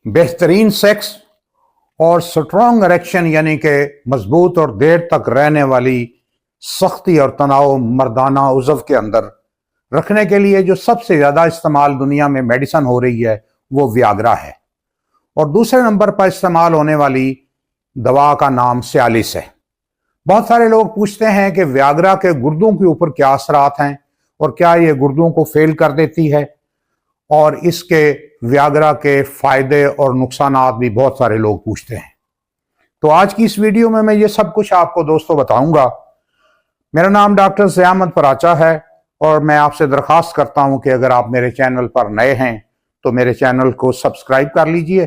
बेहतरीन सेक्स और strong erection यानी कि मजबूत और देर तक रहने वाली सख्ती और तनाव मर्दाना उज़व के अंदर रखने के लिए जो सबसे ज़्यादा इस्तेमाल दुनिया में मेडिसिन हो रही है वो वियाग्रा है। और दूसरे नंबर पर इस्तेमाल होने वाली दवा का नाम सियालिस है। बहुत सारे लोग पूछते हैं कि वियाग्रा के गुर्दों के ऊपर क्या असरात हैं और क्या ये गुर्दों को फेल कर देती है, और इसके वियाग्रा के फायदे और नुकसानात भी बहुत सारे लोग पूछते हैं। तो आज की इस वीडियो में मैं ये सब कुछ आपको दोस्तों बताऊंगा। मेरा नाम डॉक्टर ज़ियामत पराचा है और मैं आपसे दरख्वास्त करता हूं कि अगर आप मेरे चैनल पर नए हैं तो मेरे चैनल को सब्सक्राइब कर लीजिए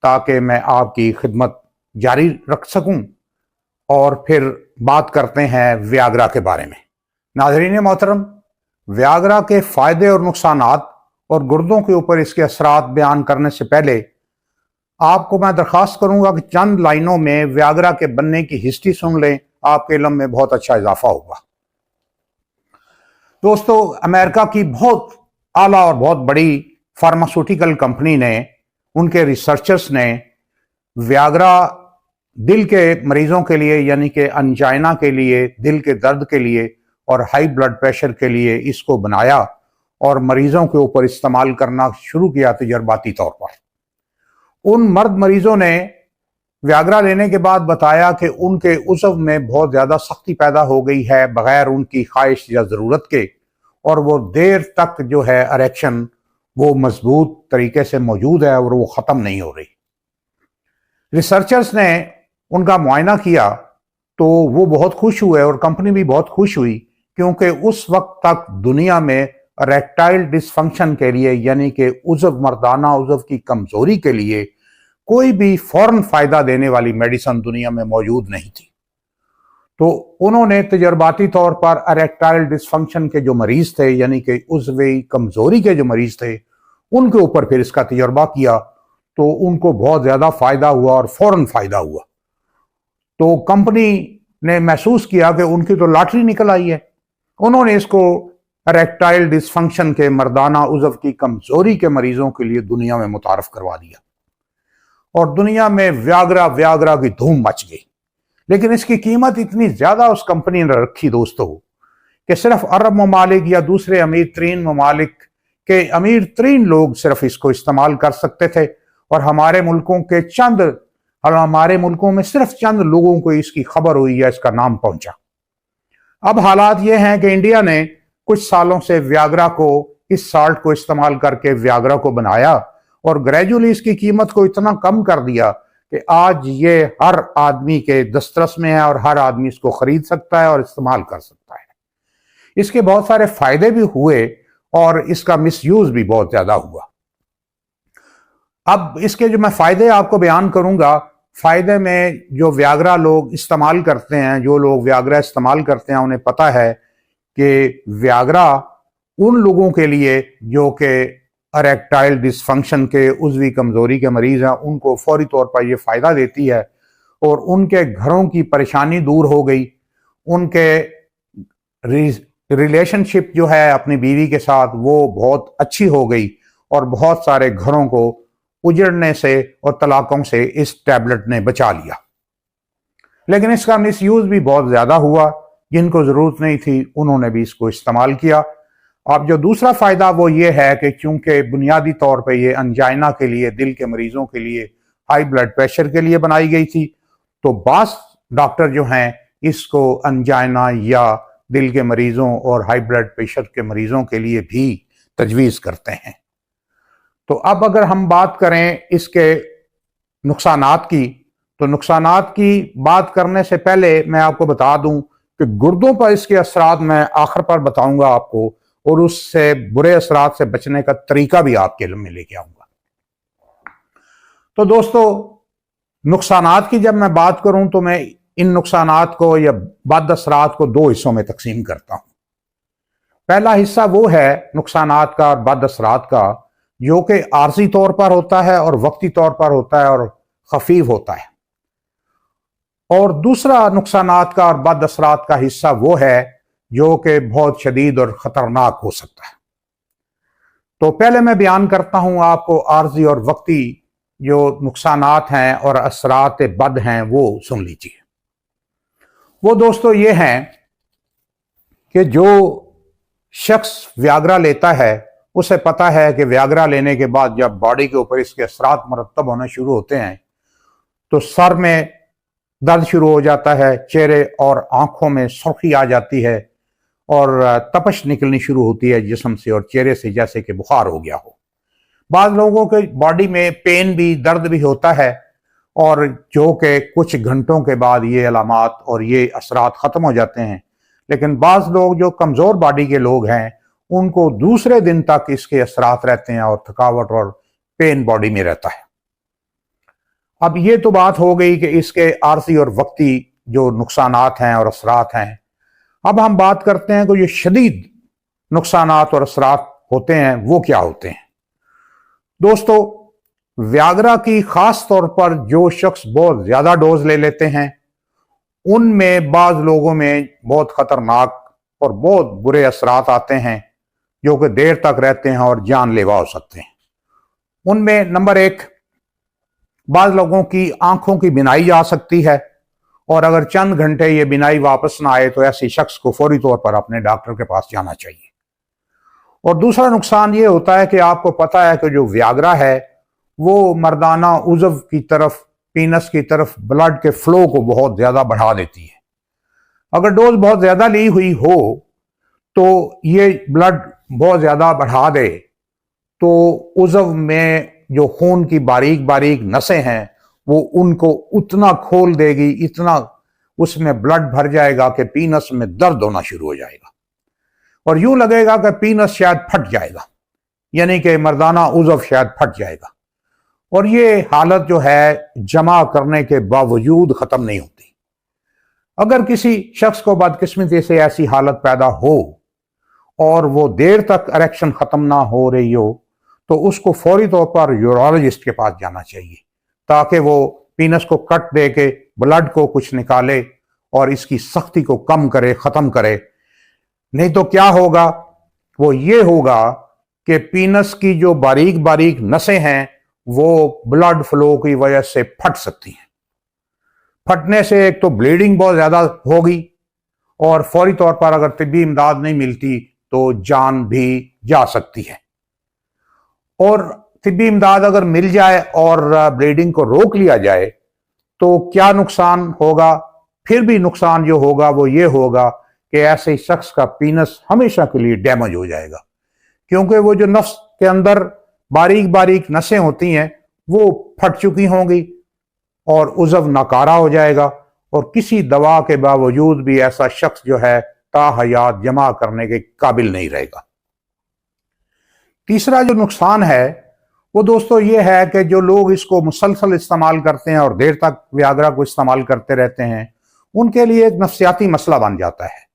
ताकि मैं आपकी खिदमत जारी रख सकूं। और फिर बात करते हैं वियाग्रा के बारे में। नाज़रीन मोहतरम, वियाग्रा के फायदे और नुकसानात और गुर्दों के ऊपर इसके असरात बयान करने से पहले आपको मैं दरख्वास्त करूंगा कि चंद लाइनों में वियाग्रा के बनने की हिस्ट्री सुन लें, आपके इल्म में बहुत अच्छा इजाफा होगा। दोस्तों, अमेरिका की बहुत आला और बहुत बड़ी फार्मास्यूटिकल कंपनी ने, उनके रिसर्चर्स ने वियाग्रा दिल के मरीजों के लिए यानी कि अंजाइना के लिए, दिल के दर्द के लिए और हाई ब्लड प्रेशर के लिए इसको बनाया और मरीजों के ऊपर इस्तेमाल करना शुरू किया तजर्बाती तौर पर। उन मर्द मरीजों ने वियाग्रा लेने के बाद बताया कि उनके उज़व में बहुत ज़्यादा सख्ती पैदा हो गई है बगैर उनकी ख्वाहिश या ज़रूरत के, और वो देर तक जो है इरेक्शन वो मजबूत तरीके से मौजूद है और वो ख़त्म नहीं हो रही। रिसर्चर्स ने उनका मुआयना किया तो वो बहुत खुश हुए और कंपनी भी बहुत खुश हुई, क्योंकि उस वक्त तक दुनिया में इरेक्टाइल डिसफंक्शन के लिए यानी कि उज़व, मर्दाना उज़व की कमजोरी के लिए कोई भी फौरन फायदा देने वाली मेडिसिन दुनिया में मौजूद नहीं थी। तो उन्होंने तजर्बाती तौर पर इरेक्टाइल डिसफंक्शन के जो मरीज थे यानी कि उज़वी कमजोरी के जो मरीज थे उनके ऊपर फिर इसका तजर्बा किया तो उनको बहुत ज्यादा फायदा हुआ और फौरन फायदा हुआ। तो कंपनी ने महसूस किया कि उनकी तो लॉटरी निकल आई है। उन्होंने इसको इरेक्टाइल डिसफंक्शन के, मर्दाना उज़व की कमजोरी के मरीजों के लिए दुनिया में मुतारफ करवा दिया और दुनिया में वियाग्रा की धूम मच गई। लेकिन इसकी कीमत इतनी ज्यादा उस कंपनी ने रखी दोस्तों कि सिर्फ अरब ममालिक या दूसरे अमीर तरीन ममालिक के अमीर तरीन लोग सिर्फ इसको इस्तेमाल कर सकते थे और हमारे मुल्कों में सिर्फ चंद लोगों को इसकी खबर हुई या इसका नाम पहुंचा। अब हालात ये हैं कि इंडिया ने कुछ सालों से वियाग्रा को, इस साल्ट को इस्तेमाल करके वियाग्रा को बनाया और ग्रेजुअली इसकी कीमत को इतना कम कर दिया कि आज ये हर आदमी के दस्तरस में है और हर आदमी इसको खरीद सकता है और इस्तेमाल कर सकता है। इसके बहुत सारे फायदे भी हुए और इसका मिसयूज भी बहुत ज्यादा हुआ। अब इसके जो मैं फायदे आपको बयान करूंगा, फायदे में जो वियाग्रा लोग इस्तेमाल करते हैं, जो लोग वियाग्रा इस्तेमाल करते हैं उन्हें पता है कि वियाग्रा उन लोगों के लिए जो कि इरेक्टाइल डिसफंक्शन के, उज़वी कमजोरी के मरीज हैं, उनको फौरी तौर पर यह फायदा देती है और उनके घरों की परेशानी दूर हो गई। उनके रिलेशनशिप जो है अपनी बीवी के साथ वो बहुत अच्छी हो गई और बहुत सारे घरों को उजड़ने से और तलाकों से इस टैबलेट ने बचा लिया। लेकिन इसका मिसयूज भी बहुत ज्यादा हुआ। जिनको जरूरत नहीं थी उन्होंने भी इसको इस्तेमाल किया। अब जो दूसरा फायदा वो ये है कि चूंकि बुनियादी तौर पे ये अंजाइना के लिए, दिल के मरीजों के लिए, हाई ब्लड प्रेशर के लिए बनाई गई थी, तो बास डॉक्टर जो हैं इसको अंजाइना या दिल के मरीजों और हाई ब्लड प्रेशर के मरीजों के लिए भी तजवीज करते हैं। तो अब अगर हम बात करें इसके नुकसानात की, तो नुकसानात की बात करने से पहले मैं आपको बता दूं कि गुर्दों पर इसके असरात मैं आखिर पर बताऊंगा आपको, और उससे बुरे असरात से बचने का तरीका भी आपके इल्म में लेके आऊंगा। तो दोस्तों, नुकसानात की जब मैं बात करूं तो मैं इन नुकसानात को या बद असरात को दो हिस्सों में तकसीम करता हूं। पहला हिस्सा वो है नुकसानात का और बद असरात का जो कि आर्जी तौर पर होता है और वक्ती तौर पर होता है और खफीफ होता है, और दूसरा नुकसानात का और बद असरात का हिस्सा वो है जो कि बहुत शदीद और खतरनाक हो सकता है। तो पहले मैं बयान करता हूं आपको आर्जी और वक्ती जो नुकसानात हैं और असरात बद हैं वो सुन लीजिए। वो दोस्तों ये हैं कि जो शख्स व्याग्रा लेता है उसे पता है कि व्याग्रा लेने के बाद जब बॉडी के ऊपर इसके असरात मरतब होने शुरू होते हैं तो सर में दर्द शुरू हो जाता है, चेहरे और आंखों में सुर्खी आ जाती है और तपश निकलनी शुरू होती है जिस्म से और चेहरे से, जैसे कि बुखार हो गया हो। बाद लोगों के बॉडी में पेन भी, दर्द भी होता है और जो कि कुछ घंटों के बाद ये अलामात और ये असरात ख़त्म हो जाते हैं। लेकिन बाज़ लोग जो कमज़ोर बॉडी के लोग हैं उनको दूसरे दिन तक इसके असरात रहते हैं और थकावट और पेन बॉडी में रहता है। अब ये तो बात हो गई कि इसके आर्जी और वक्ती जो नुकसानात हैं और असरात हैं। अब हम बात करते हैं कि जो शदीद नुकसानात और असरात होते हैं वो क्या होते हैं। दोस्तों, व्याग्रा की खास तौर पर जो शख्स बहुत ज्यादा डोज ले लेते हैं उनमें बाज लोगों में बहुत खतरनाक और बहुत बुरे असरात आते हैं जो कि देर तक रहते हैं और जानलेवा हो सकते हैं। उनमें नंबर 1, बाज लोगों की आंखों की बिनाई जा सकती है और अगर चंद घंटे ये बिनाई वापस ना आए तो ऐसे शख्स को फौरी तौर पर अपने डॉक्टर के पास जाना चाहिए। और दूसरा नुकसान ये होता है कि आपको पता है कि जो व्याग्रा है वो मर्दाना उज़व की तरफ, पीनस की तरफ ब्लड के फ्लो को बहुत ज्यादा बढ़ा देती है। अगर डोज बहुत ज्यादा ली हुई हो तो ये ब्लड बहुत ज्यादा बढ़ा दे तो उज़व में जो खून की बारीक बारीक नसें हैं वो उनको उतना खोल देगी, इतना उसमें ब्लड भर जाएगा कि पीनस में दर्द होना शुरू हो जाएगा और यूं लगेगा कि पीनस शायद फट जाएगा, यानी कि मर्दाना उज़व शायद फट जाएगा। और ये हालत जो है जमा करने के बावजूद खत्म नहीं होती। अगर किसी शख्स को बदकिस्मती से ऐसी हालत पैदा हो और वो देर तक इरेक्शन खत्म ना हो रही हो तो उसको फौरी तौर पर यूरोलॉजिस्ट के पास जाना चाहिए ताकि वो पीनस को कट दे के ब्लड को कुछ निकाले और इसकी सख्ती को कम करे, खत्म करे। नहीं तो क्या होगा, वो ये होगा कि पीनस की जो बारीक बारीक नसें हैं वो ब्लड फ्लो की वजह से फट सकती हैं। फटने से एक तो ब्लीडिंग बहुत ज्यादा होगी और फौरी तौर पर अगर तिब्बी इमदाद नहीं मिलती तो जान भी जा सकती है। और तिब्बी इमदाद अगर मिल जाए और ब्लीडिंग को रोक लिया जाए तो क्या नुकसान होगा? फिर भी नुकसान जो होगा वो ये होगा कि ऐसे शख्स का पीनस हमेशा के लिए डैमेज हो जाएगा, क्योंकि वो जो नफ्स के अंदर बारीक बारीक नसें होती हैं वो फट चुकी होंगी और उज़व नाकारा हो जाएगा और किसी दवा के बावजूद भी ऐसा शख्स जो है ताहयात जमा करने के काबिल नहीं रहेगा। तीसरा जो नुकसान है वो दोस्तों ये है कि जो लोग इसको मुसलसल इस्तेमाल करते हैं और देर तक व्याग्रा को इस्तेमाल करते रहते हैं उनके लिए एक नफ्सियाती मसला बन जाता है।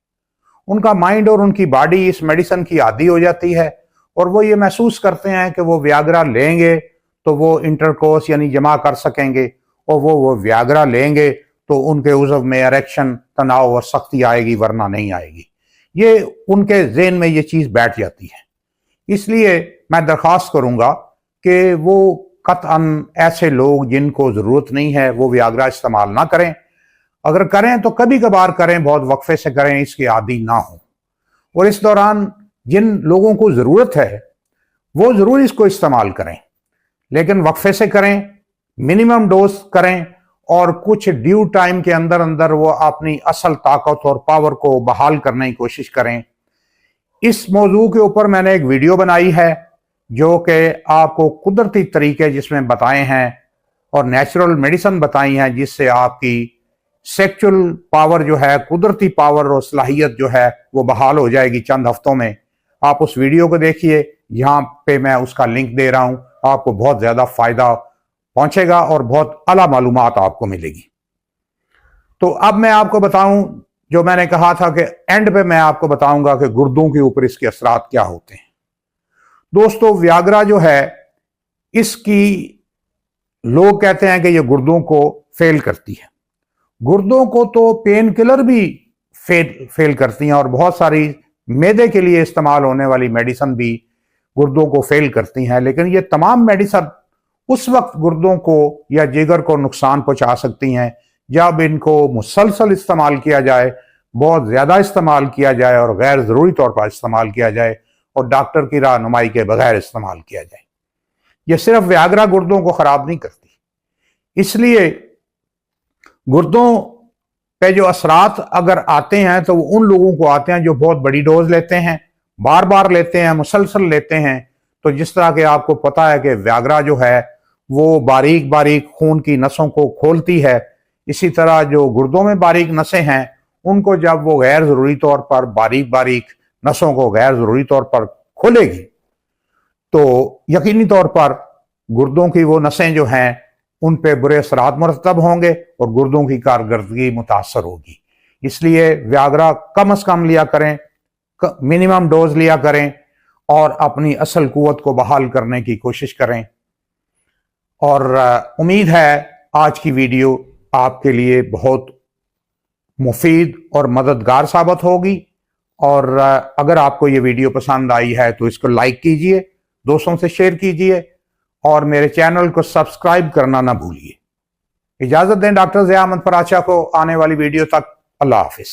उनका माइंड और उनकी बॉडी इस मेडिसिन की आदी हो जाती है और वो ये महसूस करते हैं कि वो व्याग्रा लेंगे तो वो इंटरकोर्स यानी जमा कर सकेंगे और वो व्याग्रा लेंगे तो उनके उज़व में इरेक्शन, तनाव और सख्ती आएगी, वरना नहीं आएगी। ये उनके ज़हन में ये चीज़ बैठ जाती है। इसलिए मैं दरख्वास्त करूँगा कि वो कतअन ऐसे लोग जिनको ज़रूरत नहीं है वो व्याग्रा इस्तेमाल ना करें। अगर करें तो कभी कभार करें, बहुत वक्फे से करें, इसके आदी ना हो। और इस दौरान जिन लोगों को ज़रूरत है वो ज़रूर इसको इस्तेमाल करें, लेकिन वक्फे से करें, मिनिमम डोज करें और कुछ ड्यू टाइम के अंदर अंदर वो अपनी असल ताकत और पावर को बहाल करने की कोशिश करें। इस मौजू के ऊपर मैंने एक वीडियो बनाई है जो कि आपको कुदरती तरीके जिसमें बताए हैं और नेचुरल मेडिसिन बताई हैं जिससे आपकी सेक्सुअल पावर जो है, कुदरती पावर और सलाहियत जो है वो बहाल हो जाएगी चंद हफ्तों में। आप उस वीडियो को देखिए, यहाँ पे मैं उसका लिंक दे रहा हूँ, आपको बहुत ज़्यादा फ़ायदा पहुँचेगा और बहुत आला मालूमात आपको मिलेगी। तो अब मैं आपको बताऊं, जो मैंने कहा था कि एंड पे मैं आपको बताऊंगा कि गुर्दों के ऊपर इसके असरात क्या होते हैं। दोस्तों, व्याग्रा जो है इसकी लोग कहते हैं कि ये गुर्दों को फेल करती है। गुर्दों को तो पेन किलर भी फेल करती हैं और बहुत सारी मैदे के लिए इस्तेमाल होने वाली मेडिसिन भी गुर्दों को फेल करती हैं, लेकिन ये तमाम मेडिसिन उस वक्त गुर्दों को या जिगर को नुकसान पहुंचा सकती हैं जब इनको मुसलसल इस्तेमाल किया जाए, बहुत ज्यादा इस्तेमाल किया जाए और गैर जरूरी तौर पर इस्तेमाल किया जाए और डॉक्टर की रहनुमाई के बगैर इस्तेमाल किया जाए। यह सिर्फ व्याग्रा गुर्दों को खराब नहीं करती, इसलिए गुर्दों पे जो असरात अगर आते हैं तो वो उन लोगों को आते हैं जो बहुत बड़ी डोज लेते हैं, बार बार लेते हैं, मुसलसल लेते हैं। तो जिस तरह के आपको पता है कि व्याग्रा जो है वो बारीक बारीक खून की नसों को खोलती है, इसी तरह जो गुर्दों में बारीक नसें हैं उनको जब वो गैर जरूरी तौर पर बारीक बारीक नसों को गैर जरूरी तौर पर खोलेगी तो यकीनी तौर पर गुर्दों की वो नसें जो हैं उन पे बुरे असरात मुरतब होंगे और गुर्दों की कारकर्दगी मुतासर होगी। इसलिए व्याग्रा कम से कम लिया करें, मिनिमम डोज लिया करें और अपनी असल कुव्वत को बहाल करने की कोशिश करें। और उम्मीद है आज की वीडियो आपके लिए बहुत मुफीद और मददगार साबित होगी। और अगर आपको ये वीडियो पसंद आई है तो इसको लाइक कीजिए, दोस्तों से शेयर कीजिए और मेरे चैनल को सब्सक्राइब करना ना भूलिए। इजाजत दें डॉक्टर ज़िया अहमद फराचा को आने वाली वीडियो तक। अल्लाह हाफिज।